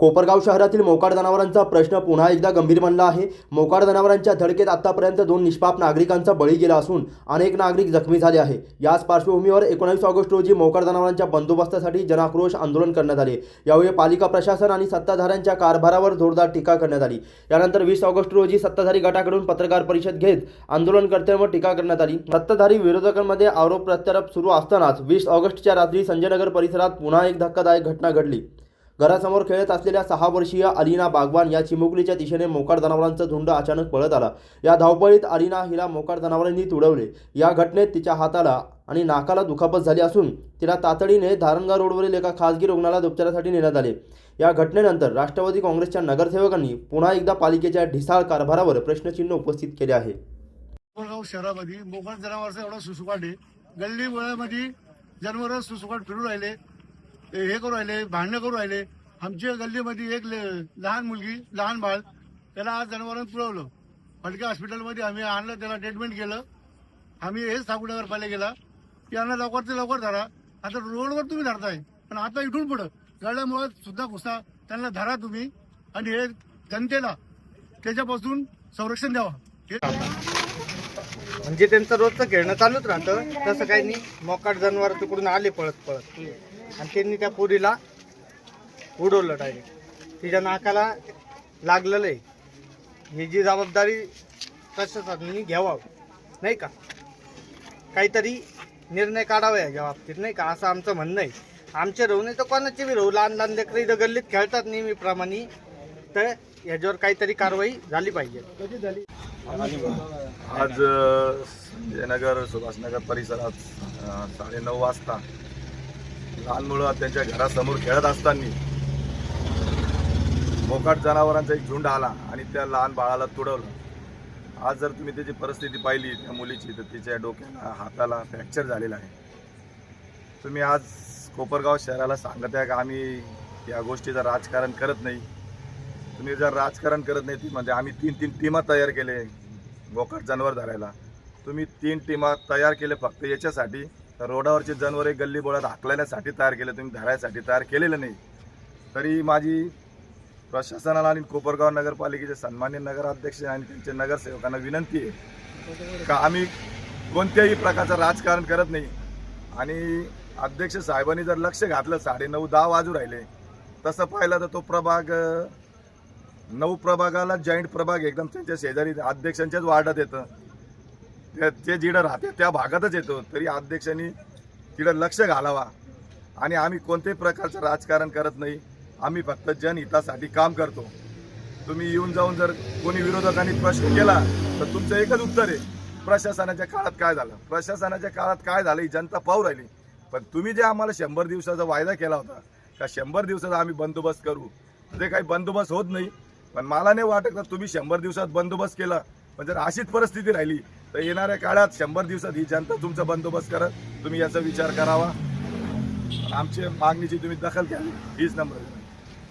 कोपरगाव शहरातील मोकाट जनावरांचा प्रश्न पुन्हा एकदा गंभीर बनला आहे। मोकाट जनावरांच्या धडकेत आतापर्यंत 2 निष्पाप नागरिकांचा बळी गेला असून अनेक नागरिक जखमी झाले आहे। याच पार्श्वभूमीवर 19 ऑगस्ट रोजी मोकाट जनावरांच्या बंदोबस्तासाठी जनाक्रोश आंदोलन करण्यात आले। यावेळी पालिका प्रशासन आणि सत्ताधाऱ्यांच्या कारभारावर जोरदार टीका करण्यात आली। यानंतर 20 ऑगस्ट रोजी सत्ताधारी गटाकडून पत्रकार परिषद घेत आंदोलनकर्त्यांवर टीका करण्यात आली। सत्ताधारी विरोधकांमध्ये आरोप प्रत्यारोप सुरू असतानाच 20 ऑगस्टच्या रात्री संजयनगर परिसरात पुन्हा एक धक्कादायक घटना घडली। घरासमोर खेळत असलेल्या 6 वर्षीय अलीना बागवान या चिमुकलीच्या दिशेने मोकाट जनावरांचा झुंड अचानक पळत आला। या धावपळीत अलीना हिला मोकाट जनावरांनी तुडवले। या घटनेत तिच्या हाताला आणि नाकाला दुखापत झाली असून तिला तातडीने धारणगाव रोडवरील एका खासगी रुग्णालयात उपचारासाठी नेण्यात आले। या घटनेनंतर राष्ट्रवादी काँग्रेसच्या नगरसेवकांनी पुन्हा एकदा पालिकेच्या ढिसाळ कारभारावर प्रश्नचिन्ह उपस्थित केले आहे। कोपरगाव शहरामध्ये मोकाट जनावरचा एवढा सुसुकाट आहे। गल्ली बोळ्यामध्ये जनावर सुसुकाट फिरू राहिले, हे करू राहिले, भांडणं करू राहिले। आमच्या गल्लीमध्ये एक लहान मुलगी, लहान बाळ, त्याला आज जनावरांनी पुरवलं। फडके हॉस्पिटलमध्ये आम्ही आणलं, त्याला ट्रीटमेंट केलं। आम्ही हेच सांगू नगरपालिकेला की यांना लवकरच लवकर धरा। आता रोडवर तुम्ही धरताय, पण आता इथून पुढं गळ्यामुळे सुद्धा घुसा, त्यांना धरा तुम्ही आणि हे जनतेला त्याच्यापासून संरक्षण द्यावा। म्हणजे त्यांचं रोजचं खेळणं चालूच राहतं, तसं काही नाही। मोकाट जनावर तिकडून आले पळत पळत आणि त्यांनी त्या पोरीला उडवलं डायरेक्ट। तिच्या नाकाला लागलेलं आहे। ही जी जबाबदारी प्रशासनाने घ्यावा, नाही का? काहीतरी निर्णय काढावा या बाबतीत, नाही का? असं आमचं म्हणणं आहे। आमचे राहू नाही तर कोणाचे बी राहू, लहान लहान लेकरं इथं गल्लीत खेळतात नेहमीप्रमाणे, तर याच्यावर काहीतरी कारवाई झाली पाहिजे। कधी झाली? आज संजयनगर सुभाषनगर परिसरात 9:30 वाजता लहान मुलं त्यांच्या घरासमोर खेळत असताना मोकाट जनावरांचा एक झुंड आला आणि त्या लहान बाळाला तुडवलं। आज जर तुम्ही त्याची परिस्थिती पाहिली त्या मुलीची, तर तिच्या डोक्याला हाताला फ्रॅक्चर झालेला आहे। तुम्ही आज कोपरगाव शहराला सांगत आहे का आम्ही या गोष्टीचं राजकारण करत नाही? तुम्ही जर राजकारण करत नाही म्हणजे आम्ही 3 टीमा तयार केले मोकाट जनावर धरायला। तुम्ही 3 टीमा तयार केले फक्त याच्यासाठी, तर रोडावरचे जनावरे गल्ली बोळात हाकलण्यासाठी तयार केले, तुम्ही धरायसाठी तयार केलेलं नाही। तरी माझी प्रशासनाला आणि कोपरगाव नगरपालिकेचे सन्माननीय नगराध्यक्ष आणि त्यांच्या नगरसेवकांना विनंती आहे का आम्ही कोणत्याही प्रकारचं राजकारण करत नाही। आणि अध्यक्ष साहेबांनी जर लक्ष घातलं, 9:30-10 वाजू राहिले, तसं पाहिलं तर तो प्रभाग 9 प्रभागाला जॉईंट प्रभाग एकदम त्यांच्या शेजारी अध्यक्षांच्याच वार्डात येतं, ते जिडं राहते त्या भागातच येतो। तरी अध्यक्षांनी तिकडं लक्ष घालावा। आणि आम्ही कोणत्याही प्रकारचं राजकारण करत नाही, आम्ही फक्त जनहितासाठी काम करतो। तुम्ही येऊन जाऊन जर कोणी विरोधकांनी प्रश्न केला तर तुमचं एकच उत्तर आहे, प्रशासनाच्या काळात काय झालं? प्रशासनाच्या काळात काय झालं ही जनता पाहू राहिली। पण तुम्ही जे आम्हाला 100 दिवसाचा वायदा केला होता का 100 दिवसाचा आम्ही बंदोबस्त करू, ते काही बंदोबस्त होत नाही। पण मला नाही वाटत का तुम्ही 100 दिवसात बंदोबस्त केला, पण जर अशीच परिस्थिती राहिली तर येणाऱ्या काळात 100 दिवसात ही जनता तुमचा बंदोबस्त करत, तुम्ही याचा विचार करावा। आमच्या मागणीची तुम्ही दखल घ्यावी, हीच नम्र